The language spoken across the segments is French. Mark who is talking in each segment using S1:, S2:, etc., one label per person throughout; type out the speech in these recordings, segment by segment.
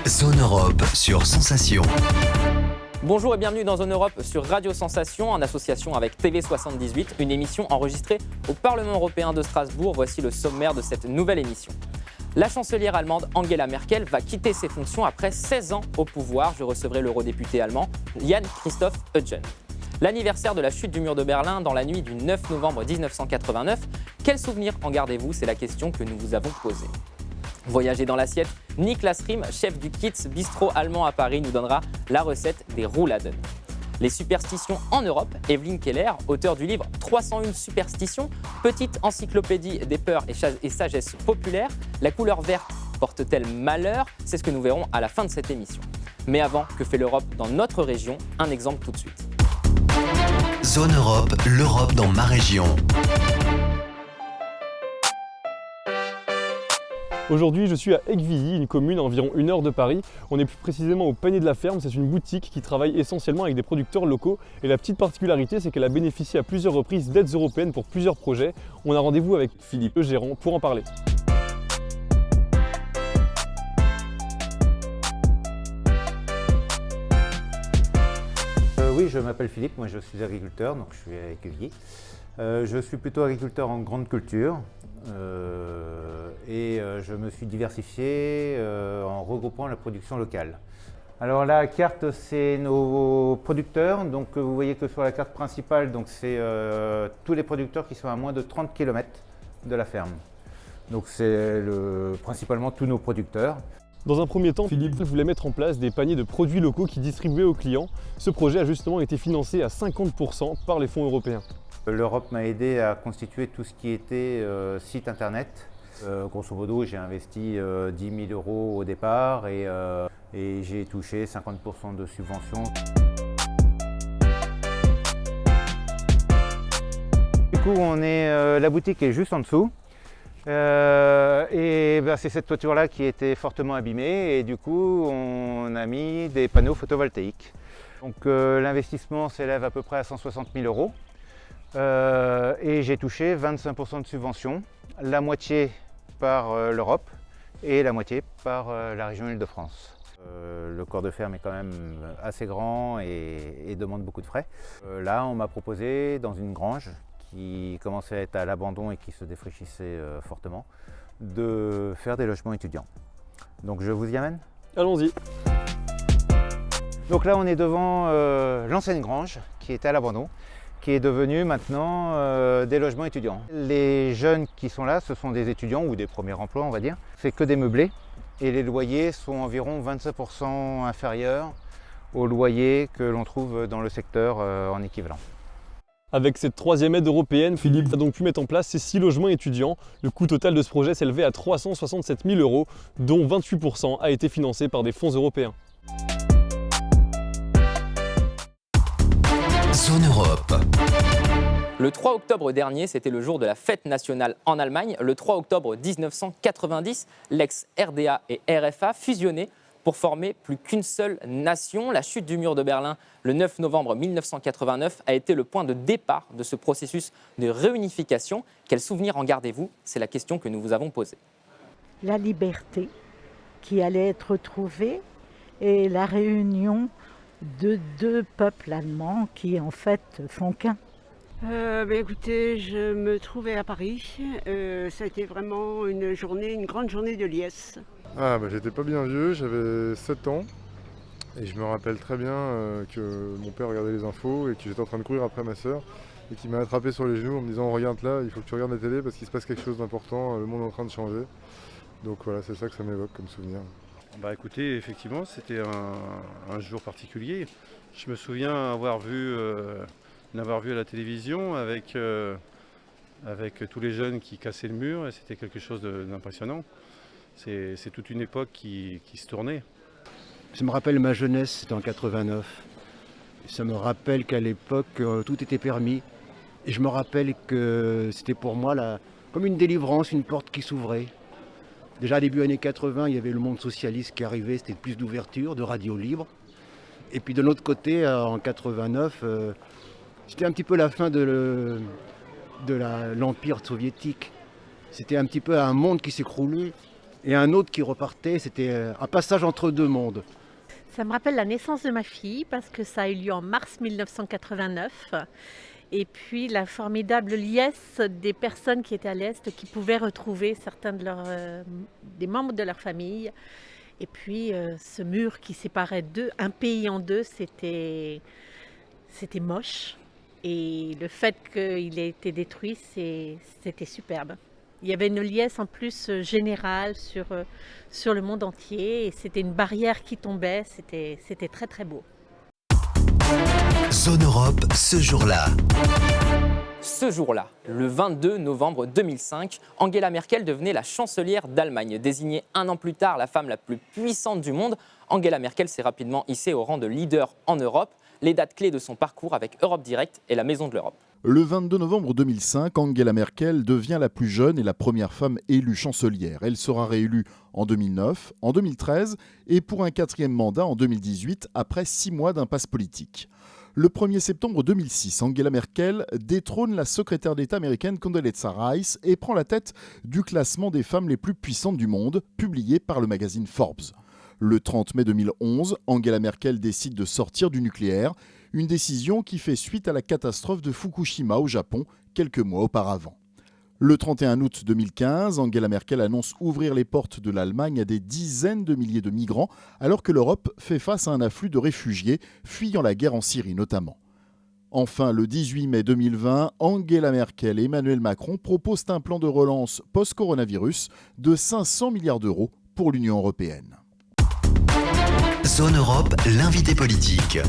S1: Zone Europe sur Sensation.
S2: Bonjour et bienvenue dans Zone Europe sur Radio Sensation, en association avec TV78, une émission enregistrée au Parlement européen de Strasbourg. Voici le sommaire de cette nouvelle émission. La chancelière allemande Angela Merkel va quitter ses fonctions après 16 ans au pouvoir. Je recevrai l'eurodéputé allemand Jan Christoph Eugen. L'anniversaire de la chute du mur de Berlin dans la nuit du 9 novembre 1989. Quel souvenir en gardez-vous? C'est la question que nous vous avons posée. Voyager dans l'assiette, Niklas Riem, chef du Kitz Bistrot allemand à Paris, nous donnera la recette des rouladen. Les superstitions en Europe, Evelyne Keller, auteur du livre 301 superstitions, petite encyclopédie des peurs et sagesse populaire. La couleur verte porte-t-elle malheur? C'est ce que nous verrons à la fin de cette émission. Mais avant, que fait l'Europe dans notre région? Un exemple tout de suite.
S1: Zone Europe, l'Europe dans ma région.
S3: Aujourd'hui, je suis à Aiguevilly, une commune à environ 1 heure de Paris. On est plus précisément au Panier de la Ferme. C'est une boutique qui travaille essentiellement avec des producteurs locaux. Et la petite particularité, c'est qu'elle a bénéficié à plusieurs reprises d'aides européennes pour plusieurs projets. On a rendez-vous avec Philippe, le gérant, pour en parler.
S4: Oui, je m'appelle Philippe, moi je suis agriculteur, donc je suis à Aiguevilly. Je suis plutôt agriculteur en grande culture et je me suis diversifié en regroupant la production locale. Alors la carte, c'est nos producteurs, donc vous voyez que sur la carte principale, donc c'est tous les producteurs qui sont à moins de 30 km de la ferme. Donc c'est principalement tous nos producteurs.
S3: Dans un premier temps, Philippe voulait mettre en place des paniers de produits locaux qui distribuaient aux clients. Ce projet a justement été financé à 50% par les fonds européens.
S4: L'Europe m'a aidé à constituer tout ce qui était site internet. Grosso modo, j'ai investi 10 000 € au départ et j'ai touché 50% de subventions. Du coup, la boutique est juste en dessous. C'est cette toiture-là qui était fortement abîmée et du coup, on a mis des panneaux photovoltaïques. Donc l'investissement s'élève à peu près à 160 000 € et j'ai touché 25% de subvention, la moitié par l'Europe et la moitié par la région Île-de-France. Le corps de ferme est quand même assez grand et demande beaucoup de frais. Là, on m'a proposé dans une grange qui commençait à être à l'abandon et qui se défraîchissait fortement, de faire des logements étudiants. Donc je vous y amène?
S3: Allons-y.
S4: Donc là on est devant l'ancienne grange qui était à l'abandon, qui est devenue maintenant des logements étudiants. Les jeunes qui sont là, ce sont des étudiants ou des premiers emplois on va dire. C'est que des meublés et les loyers sont environ 25% inférieurs aux loyers que l'on trouve dans le secteur en équivalent.
S3: Avec cette troisième aide européenne, Philippe a donc pu mettre en place ces 6 logements étudiants. Le coût total de ce projet s'élevait à 367 000 €, dont 28% a été financé par des fonds européens.
S1: Zone Europe.
S2: Le 3 octobre dernier, c'était le jour de la fête nationale en Allemagne. Le 3 octobre 1990, l'ex-RDA et RFA fusionnaient pour former plus qu'une seule nation. La chute du mur de Berlin, le 9 novembre 1989, a été le point de départ de ce processus de réunification. Quel souvenir en gardez-vous? C'est la question que nous vous avons posée.
S5: La liberté qui allait être retrouvée et la réunion de 2 peuples allemands qui en fait font qu'un.
S6: Écoutez, je me trouvais à Paris. Ça a été vraiment une grande journée de liesse.
S7: J'étais pas bien vieux, j'avais 7 ans et je me rappelle très bien que mon père regardait les infos et que j'étais en train de courir après ma sœur et qu'il m'a attrapé sur les genoux en me disant regarde là, il faut que tu regardes la télé parce qu'il se passe quelque chose d'important, le monde est en train de changer. Donc voilà, c'est ça que ça m'évoque comme souvenir.
S8: Écoutez, effectivement, c'était un jour particulier. Je me souviens l'avoir vu à la télévision avec tous les jeunes qui cassaient le mur et c'était quelque chose d'impressionnant. C'est toute une époque qui se tournait.
S9: Ça me rappelle ma jeunesse, c'était en 89. Ça me rappelle qu'à l'époque, tout était permis. Et je me rappelle que c'était pour moi comme une délivrance, une porte qui s'ouvrait. Déjà, début années 80, il y avait le monde socialiste qui arrivait, c'était plus d'ouverture, de radio libre. Et puis de l'autre côté, en 89, c'était un petit peu la fin de l'Empire soviétique. C'était un petit peu un monde qui s'écroulait. et un autre qui repartait. C'était un passage entre deux mondes.
S10: Ça me rappelle la naissance de ma fille parce que ça a eu lieu en mars 1989. Et puis la formidable liesse des personnes qui étaient à l'Est, qui pouvaient retrouver certains des membres de leur famille. Et puis ce mur qui séparait un pays en deux, c'était moche. Et le fait qu'il ait été détruit, c'était superbe. Il y avait une liesse en plus générale sur le monde entier. Et c'était une barrière qui tombait. C'était très très beau.
S1: Zone Europe, ce jour-là.
S2: Ce jour-là, le 22 novembre 2005, Angela Merkel devenait la chancelière d'Allemagne. Désignée un an plus tard la femme la plus puissante du monde, Angela Merkel s'est rapidement hissée au rang de leader en Europe. Les dates clés de son parcours avec Europe Direct et la Maison de l'Europe.
S11: Le 22 novembre 2005, Angela Merkel devient la plus jeune et la première femme élue chancelière. Elle sera réélue en 2009, en 2013 et pour un 4e mandat en 2018 après 6 mois d'impasse politique. Le 1er septembre 2006, Angela Merkel détrône la secrétaire d'État américaine Condoleezza Rice et prend la tête du classement des femmes les plus puissantes du monde, publié par le magazine Forbes. Le 30 mai 2011, Angela Merkel décide de sortir du nucléaire, une décision qui fait suite à la catastrophe de Fukushima au Japon quelques mois auparavant. Le 31 août 2015, Angela Merkel annonce ouvrir les portes de l'Allemagne à des dizaines de milliers de migrants, alors que l'Europe fait face à un afflux de réfugiés, fuyant la guerre en Syrie notamment. Enfin, le 18 mai 2020, Angela Merkel et Emmanuel Macron proposent un plan de relance post-coronavirus de 500 milliards d'euros pour l'Union européenne.
S1: Zone Europe, l'invité politique.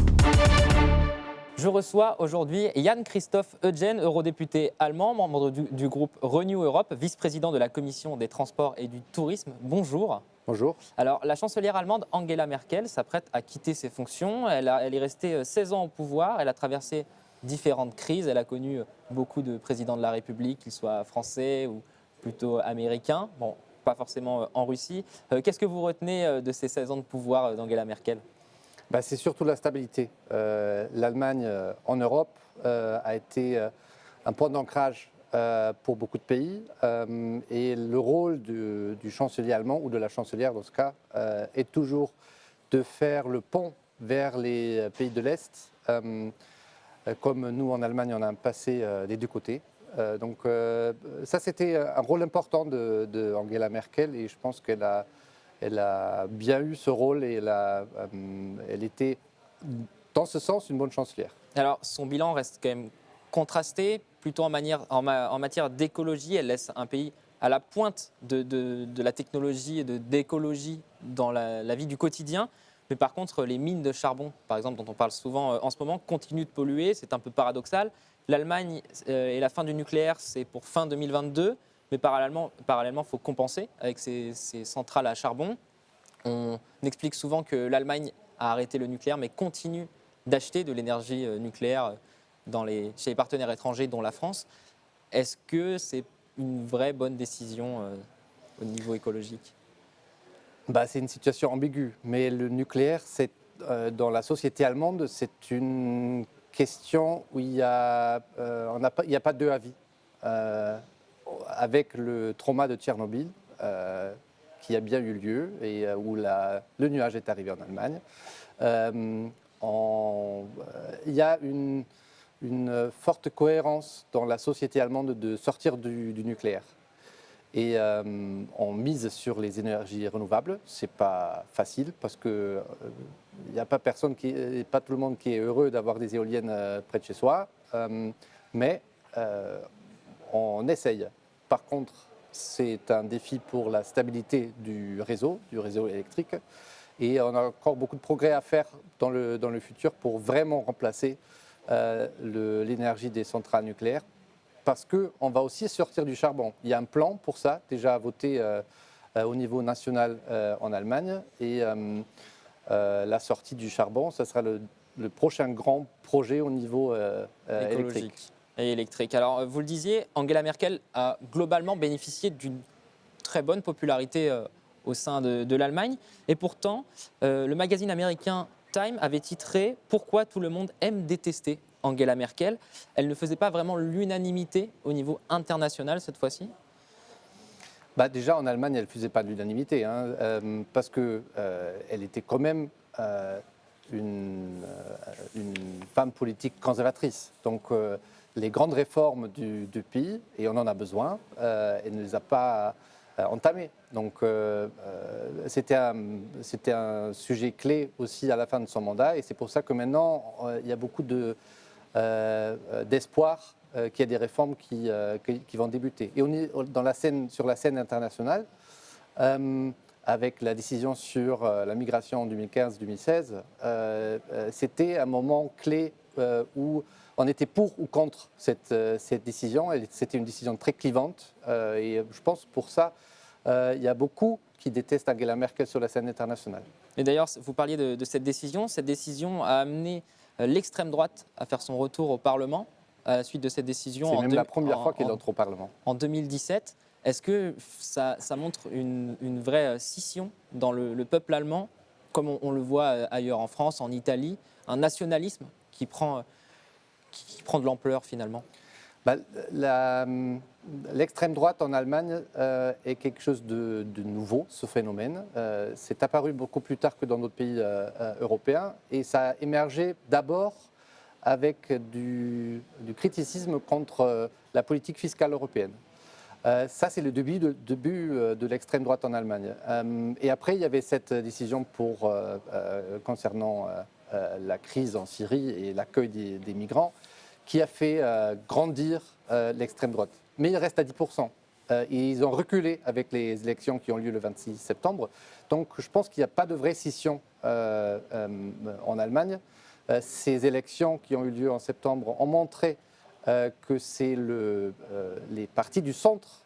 S2: Je reçois aujourd'hui Jan-Christoph Eugen, eurodéputé allemand, membre du groupe Renew Europe, vice-président de la Commission des Transports et du Tourisme. Bonjour.
S12: Bonjour.
S2: Alors, la chancelière allemande Angela Merkel s'apprête à quitter ses fonctions. Elle est restée 16 ans au pouvoir. Elle a traversé différentes crises. Elle a connu beaucoup de présidents de la République, qu'ils soient français ou plutôt américains. Bon, pas forcément en Russie. Qu'est-ce que vous retenez de ces 16 ans de pouvoir d'Angela Merkel ?
S12: C'est surtout la stabilité. L'Allemagne en Europe a été un point d'ancrage pour beaucoup de pays et le rôle du chancelier allemand ou de la chancelière dans ce cas est toujours de faire le pont vers les pays de l'Est. Comme nous en Allemagne on a un passé des deux côtés. Donc ça c'était un rôle important de Angela Merkel et je pense qu'elle a bien eu ce rôle et elle était, dans ce sens, une bonne chancelière.
S2: Alors, son bilan reste quand même contrasté, plutôt en matière d'écologie. Elle laisse un pays à la pointe de la technologie et d'écologie dans la vie du quotidien. Mais par contre, les mines de charbon, par exemple, dont on parle souvent en ce moment, continuent de polluer. C'est un peu paradoxal. L'Allemagne et la fin du nucléaire, c'est pour fin 2022. Mais parallèlement, il faut compenser avec ces centrales à charbon. On explique souvent que l'Allemagne a arrêté le nucléaire, mais continue d'acheter de l'énergie nucléaire chez les partenaires étrangers, dont la France. Est-ce que c'est une vraie bonne décision au niveau écologique ?
S12: C'est une situation ambiguë, mais le nucléaire, dans la société allemande, c'est une question où il n'y a pas deux avis. Avec le trauma de Tchernobyl, qui a bien eu lieu et où le nuage est arrivé en Allemagne, il y a une forte cohérence dans la société allemande de sortir du nucléaire. Et on mise sur les énergies renouvelables. Ce n'est pas facile parce qu'il n'y a pas tout le monde qui est heureux d'avoir des éoliennes près de chez soi, mais on essaye. Par contre, c'est un défi pour la stabilité du réseau électrique. Et on a encore beaucoup de progrès à faire dans le futur pour vraiment remplacer l'énergie des centrales nucléaires. Parce qu'on va aussi sortir du charbon. Il y a un plan pour ça, déjà voté au niveau national en Allemagne. Et la sortie du charbon, ce sera le prochain grand projet au niveau électrique.
S2: Et électrique. Alors, vous le disiez, Angela Merkel a globalement bénéficié d'une très bonne popularité au sein de l'Allemagne. Et pourtant, le magazine américain Time avait titré « Pourquoi tout le monde aime détester Angela Merkel ». Elle ne faisait pas vraiment l'unanimité au niveau international cette fois-ci ?
S12: Déjà, en Allemagne, elle ne faisait pas l'unanimité, parce qu'elle était quand même une femme politique conservatrice. Donc, les grandes réformes du pays, et on en a besoin, elle ne les a pas entamées. Donc, c'était un sujet clé aussi à la fin de son mandat, et c'est pour ça que maintenant, il y a beaucoup d'espoir qu'il y a des réformes qui vont débuter. Et on est sur la scène internationale, avec la décision sur la migration en 2015-2016, c'était un moment clé où on était pour ou contre cette décision. C'était une décision très clivante. Et je pense pour ça, il y a beaucoup qui détestent Angela Merkel sur la scène internationale.
S2: Et d'ailleurs, vous parliez de cette décision. Cette décision a amené l'extrême droite à faire son retour au Parlement à la suite de cette décision.
S12: C'est même la première fois qu'elle entre au Parlement.
S2: En 2017. Est-ce que ça montre une vraie scission dans le peuple allemand, comme on le voit ailleurs en France, en Italie, un nationalisme qui prend de l'ampleur finalement?
S12: L'extrême droite en Allemagne est quelque chose de nouveau, ce phénomène. C'est apparu beaucoup plus tard que dans d'autres pays européens, et ça a émergé d'abord avec du criticisme contre la politique fiscale européenne. Ça, c'est le début de l'extrême droite en Allemagne. Et après, il y avait cette décision concernant la crise en Syrie et l'accueil des migrants qui a fait grandir l'extrême droite. Mais il reste à 10%. Et ils ont reculé avec les élections qui ont lieu le 26 septembre. Donc, je pense qu'il n'y a pas de vraie scission en Allemagne. Ces élections qui ont eu lieu en septembre ont montré que c'est les partis du centre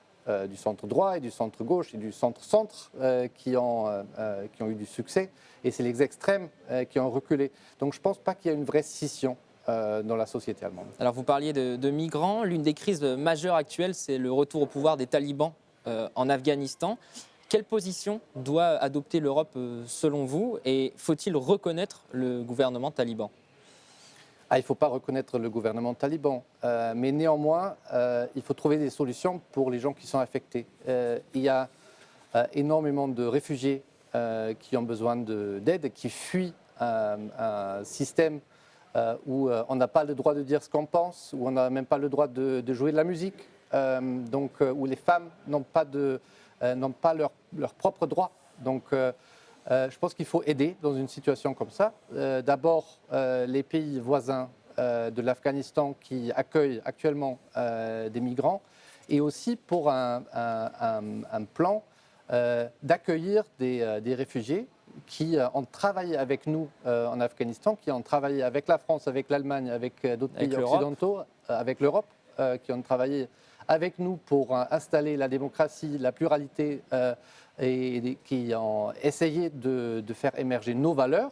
S12: droit et du centre gauche et du centre-centre qui ont eu du succès, et c'est les extrêmes qui ont reculé. Donc je ne pense pas qu'il y a une vraie scission dans la société allemande.
S2: Alors vous parliez de migrants. L'une des crises majeures actuelles, c'est le retour au pouvoir des talibans en Afghanistan. Quelle position doit adopter l'Europe selon vous, et faut-il reconnaître le gouvernement taliban ?
S12: Il ne faut pas reconnaître le gouvernement taliban, mais néanmoins, il faut trouver des solutions pour les gens qui sont affectés. Il y a énormément de réfugiés qui ont besoin d'aide, qui fuient un système où on n'a pas le droit de dire ce qu'on pense, où on n'a même pas le droit de jouer de la musique, où les femmes n'ont pas leurs propres droits. Donc, je pense qu'il faut aider dans une situation comme ça. D'abord, les pays voisins de l'Afghanistan qui accueillent actuellement des migrants, et aussi pour un plan d'accueillir des réfugiés qui ont travaillé avec nous en Afghanistan, qui ont travaillé avec la France, avec l'Allemagne, avec d'autres pays occidentaux, avec l'Europe, qui ont travaillé avec nous pour installer la démocratie, la pluralité, et qui ont essayé de faire émerger nos valeurs,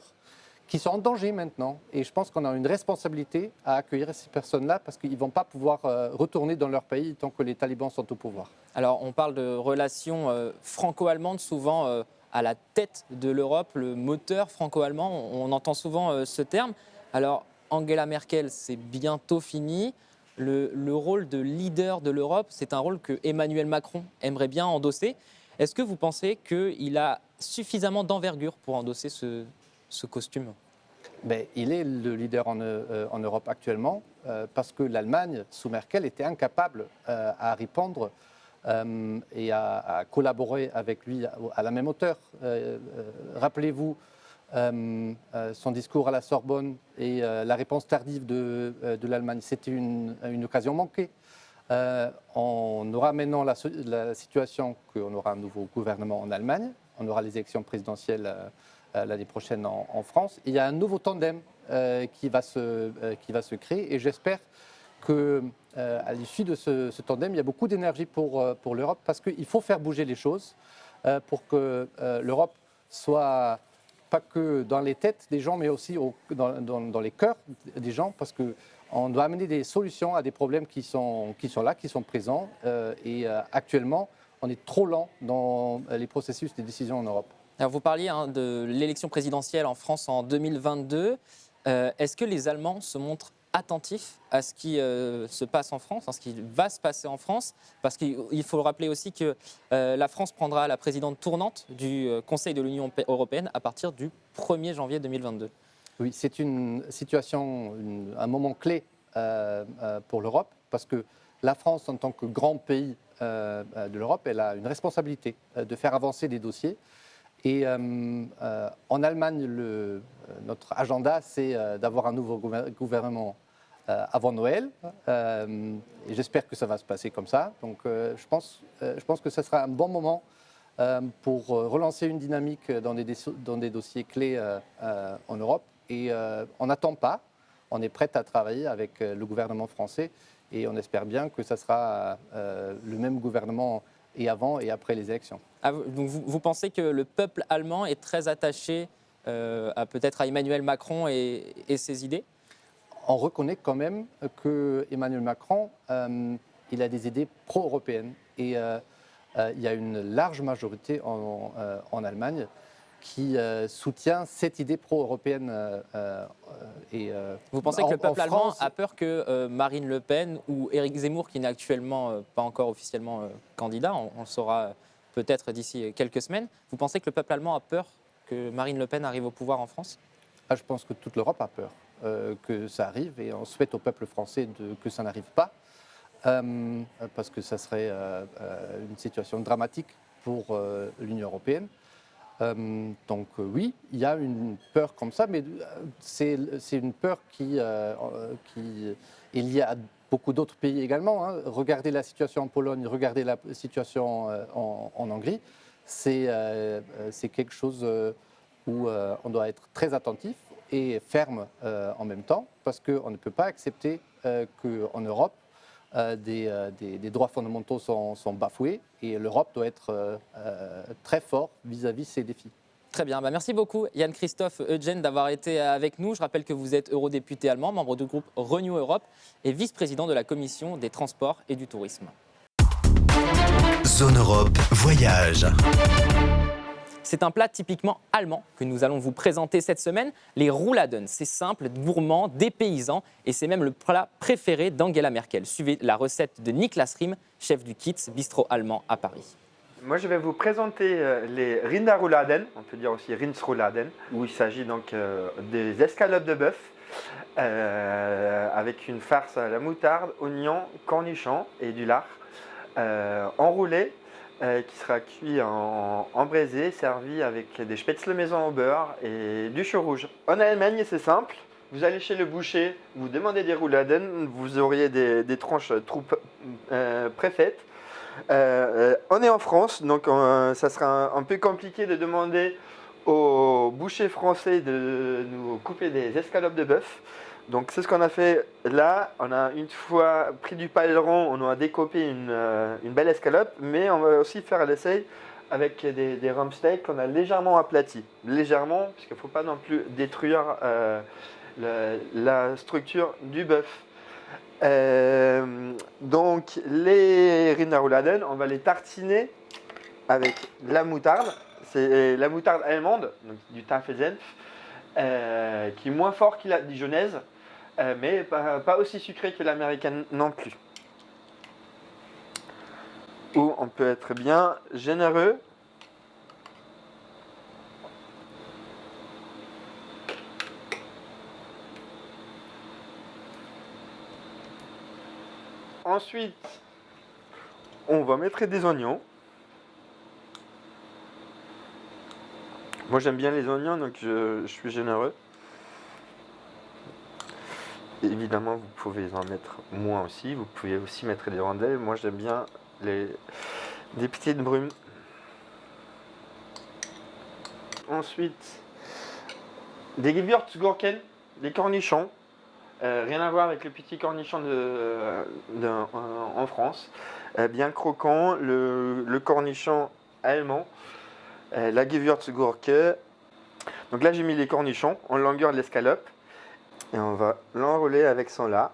S12: qui sont en danger maintenant. Et je pense qu'on a une responsabilité à accueillir ces personnes-là, parce qu'ils ne vont pas pouvoir retourner dans leur pays tant que les talibans sont au pouvoir.
S2: Alors on parle de relations franco-allemandes, souvent à la tête de l'Europe, le moteur franco-allemand, on entend souvent ce terme. Alors Angela Merkel, c'est bientôt fini. Le rôle de leader de l'Europe, c'est un rôle que Emmanuel Macron aimerait bien endosser. Est-ce que vous pensez qu'il a suffisamment d'envergure pour endosser ce costume ?
S12: Il est le leader en Europe actuellement, parce que l'Allemagne, sous Merkel, était incapable à répondre et à collaborer avec lui à la même hauteur. Rappelez-vous son discours à la Sorbonne et la réponse tardive de l'Allemagne. C'était une occasion manquée. On aura maintenant la situation qu'on aura un nouveau gouvernement en Allemagne, on aura les élections présidentielles l'année prochaine en France. Il y a un nouveau tandem qui va se créer, et j'espère qu'à l'issue de ce tandem, il y a beaucoup d'énergie pour l'Europe, parce qu'il faut faire bouger les choses pour que l'Europe soit pas que dans les têtes des gens, mais aussi dans les cœurs des gens, parce qu'on doit amener des solutions à des problèmes qui sont là, qui sont présents. Et actuellement, on est trop lent dans les processus de décision en Europe.
S2: Alors vous parliez de l'élection présidentielle en France en 2022. Est-ce que les Allemands se montrent attentifs à ce qui se passe en France, à ce qui va se passer en France, parce qu'il faut rappeler aussi que la France prendra la présidente tournante du Conseil de l'Union européenne à partir du 1er janvier 2022.
S12: Oui, c'est une situation, un moment clé pour l'Europe, parce que la France, en tant que grand pays de l'Europe, elle a une responsabilité de faire avancer des dossiers. Et en Allemagne, notre agenda, c'est d'avoir un nouveau gouvernement avant Noël. Et j'espère que ça va se passer comme ça. Donc je pense que ce sera un bon moment pour relancer une dynamique dans des dossiers clés en Europe. Et on n'attend pas, on est prêt à travailler avec le gouvernement français et on espère bien que ça sera le même gouvernement et avant et après les élections.
S2: Ah, donc vous pensez que le peuple allemand est très attaché peut-être à Emmanuel Macron et ses idées?
S12: On reconnaît quand même que Emmanuel Macron, il a des idées pro-européennes et il y a une large majorité en Allemagne qui soutient cette idée pro-européenne.
S2: Vous pensez que le peuple allemand a peur que Marine Le Pen ou Éric Zemmour, qui n'est actuellement pas encore officiellement candidat, on le saura peut-être d'ici quelques semaines, vous pensez que le peuple allemand a peur que Marine Le Pen arrive au pouvoir en France?
S12: Je pense que toute l'Europe a peur que ça arrive et on souhaite au peuple français que ça n'arrive pas parce que ça serait une situation dramatique pour l'Union européenne. Donc oui, il y a une peur comme ça, mais c'est une peur qui est liée à beaucoup d'autres pays également. Hein. Regardez la situation en Pologne, regardez la situation en Hongrie. C'est quelque chose où on doit être très attentif et ferme en même temps, parce qu'on ne peut pas accepter qu'en Europe, des droits fondamentaux sont bafoués et l'Europe doit être très fort vis-à-vis de ces défis.
S2: Très bien, merci beaucoup Jan-Christophe Eugène d'avoir été avec nous. Je rappelle que vous êtes eurodéputé allemand, membre du groupe Renew Europe et vice-président de la commission des transports et du tourisme.
S1: Zone Europe Voyage.
S2: C'est un plat typiquement allemand que nous allons vous présenter cette semaine, les Rouladen. C'est simple, gourmand, dépaysant et c'est même le plat préféré d'Angela Merkel. Suivez la recette de Niklas Riem, chef du Kitz, bistrot allemand à Paris.
S13: Moi, je vais vous présenter les Rinderrouladen, on peut dire aussi Rindsrouladen, où il s'agit donc des escalopes de bœuf avec une farce à la moutarde, oignons, cornichons et du lard enroulé qui sera cuit en braisé, servi avec des spätzle maison au beurre et du chou rouge. En Allemagne, c'est simple. Vous allez chez le boucher, vous demandez des rouladen, vous auriez des tranches préfaites. On est en France, donc ça sera un peu compliqué de demander aux bouchers français de nous couper des escalopes de bœuf. Donc c'est ce qu'on a fait là. On a une fois pris du paleron, on a découpé une belle escalope, mais on va aussi faire l'essai avec des rump steaks qu'on a légèrement aplatis. Légèrement, puisqu'il ne faut pas non plus détruire la structure du bœuf. Donc les Rinderrouladen, on va les tartiner avec la moutarde. C'est la moutarde allemande, donc du Tafelsenf, qui est moins fort que la dijonnaise, mais pas aussi sucrée que l'américaine non plus. Ou on peut être bien généreux. Ensuite, on va mettre des oignons. Moi j'aime bien les oignons, donc je suis généreux. Évidemment, vous pouvez en mettre moins aussi. Vous pouvez aussi mettre des rondelles. Moi j'aime bien des petites brumes. Ensuite, des Gewürzgurken, des cornichons. Rien à voir avec le petit cornichon en France. Bien croquant, le cornichon allemand, la Gewürzgurke. Donc là j'ai mis les cornichons en longueur de l'escalope et on va l'enrouler avec son lard.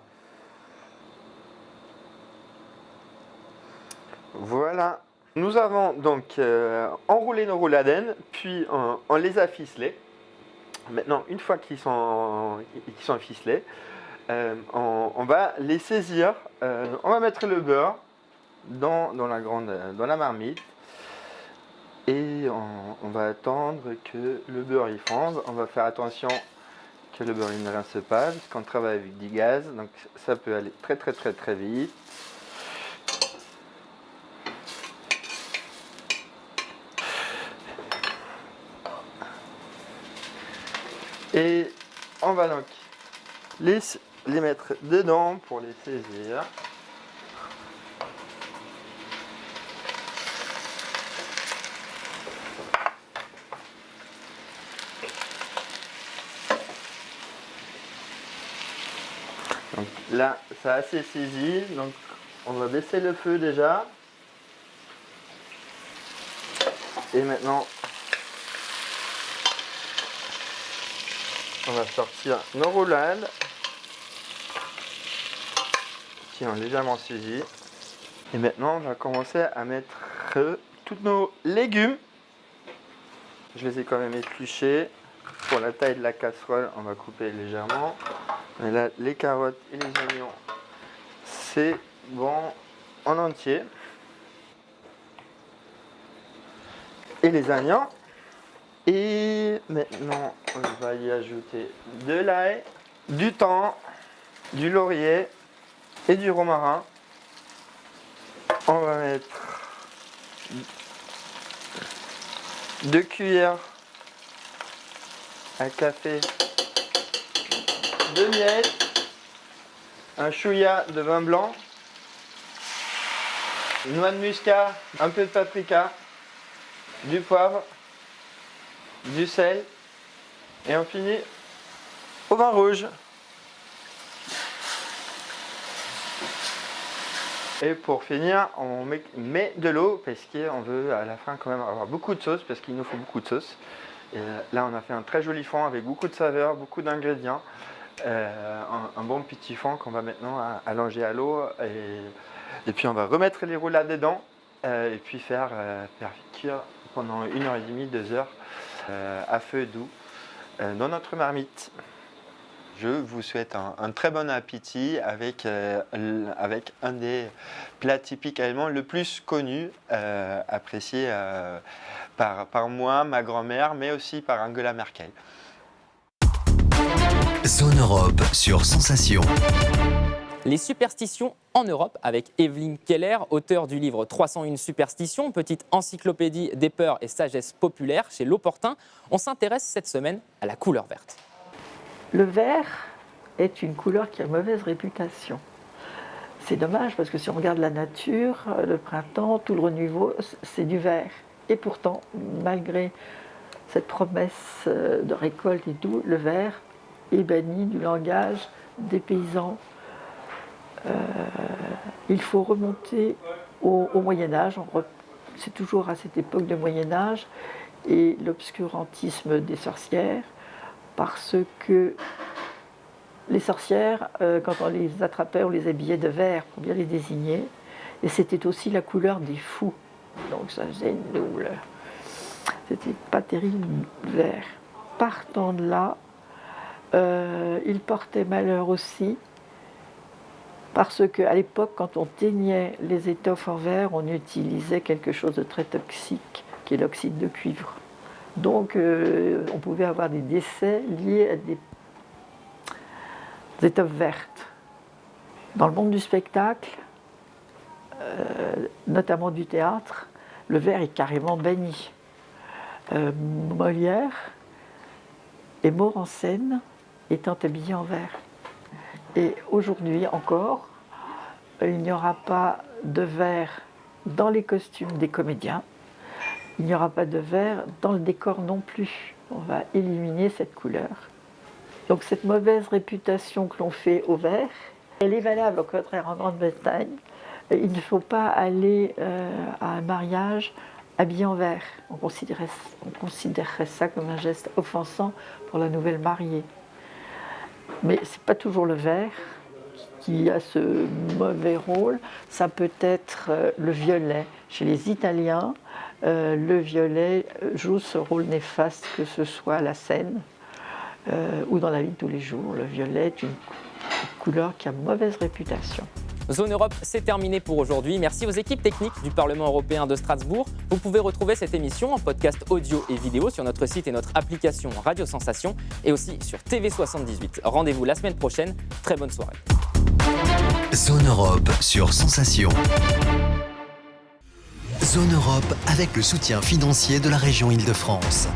S13: Voilà. Nous avons donc enroulé nos rouladen, puis on les a ficelés. Maintenant, une fois qu'ils sont ficelés, on va les saisir. On va mettre le beurre dans la marmite. Et on va attendre que le beurre y fonde. On va faire attention que le beurre il ne rince pas, puisqu'on travaille avec du gaz. Donc ça peut aller très très très très vite. Et on va donc les mettre dedans pour les saisir. Donc là, ça a assez saisi, donc on va baisser le feu déjà. Et maintenant, on va sortir nos roulades qui ont légèrement saisi. Et maintenant, on va commencer à mettre tous nos légumes. Je les ai quand même épluchés. Pour la taille de la casserole, on va couper légèrement. Mais là, les carottes et les oignons, c'est bon en entier. Et les oignons. Et maintenant, on va y ajouter de l'ail, du thym, du laurier et du romarin. On va mettre 2 cuillères à café de miel, un chouïa de vin blanc, une noix de muscade, un peu de paprika, du poivre, du sel et on finit au vin rouge. Et pour finir, on met de l'eau parce qu'on veut à la fin quand même avoir beaucoup de sauce parce qu'il nous faut beaucoup de sauce. Et là, on a fait un très joli fond avec beaucoup de saveurs, beaucoup d'ingrédients. Un bon petit fond qu'on va maintenant allonger à l'eau. Et puis, on va remettre les roulades dedans et puis faire cuire pendant 1h30, 2 heures à feu doux dans notre marmite. Je vous souhaite un très bon appétit avec un des plats typiques allemands le plus connu, apprécié par moi, ma grand-mère, mais aussi par Angela Merkel.
S1: Zone Europe sur Sensation.
S2: Les superstitions en Europe avec Evelyne Keller, auteure du livre 301 superstitions, petite encyclopédie des peurs et sagesse populaire chez L'Opportun. On s'intéresse cette semaine à la couleur verte.
S14: Le vert est une couleur qui a mauvaise réputation. C'est dommage parce que si on regarde la nature, le printemps, tout le renouveau, c'est du vert. Et pourtant, malgré cette promesse de récolte et tout, le vert est banni du langage des paysans. Il faut remonter au Moyen-Âge. C'est toujours à cette époque de Moyen-Âge et l'obscurantisme des sorcières, parce que les sorcières, quand on les attrapait, on les habillait de vert pour bien les désigner. Et c'était aussi la couleur des fous. Donc ça faisait une double. C'était pas terrible, vert. Partant de là, il portait malheur aussi, parce qu'à l'époque, quand on teignait les étoffes en vert, on utilisait quelque chose de très toxique, qui est l'oxyde de cuivre. Donc, on pouvait avoir des décès liés à des étoffes vertes. Dans le monde du spectacle, notamment du théâtre, le vert est carrément banni. Molière est mort en scène étant habillé en vert. Et aujourd'hui encore, il n'y aura pas de vert dans les costumes des comédiens. Il n'y aura pas de vert dans le décor non plus. On va éliminer cette couleur. Donc cette mauvaise réputation que l'on fait au vert, elle est valable au contraire en Grande-Bretagne. Il ne faut pas aller à un mariage habillé en vert. On considérerait ça comme un geste offensant pour la nouvelle mariée. Mais ce n'est pas toujours le vert qui a ce mauvais rôle. Ça peut être le violet. Chez les Italiens, le violet joue ce rôle néfaste, que ce soit à la scène ou dans la vie de tous les jours. Le violet est une couleur qui a mauvaise réputation.
S2: Zone Europe, c'est terminé pour aujourd'hui. Merci aux équipes techniques du Parlement européen de Strasbourg. Vous pouvez retrouver cette émission en podcast audio et vidéo sur notre site et notre application Radio Sensation et aussi sur TV78. Rendez-vous la semaine prochaine. Très bonne soirée.
S1: Zone Europe sur Sensation. Zone Europe avec le soutien financier de la région Île-de-France.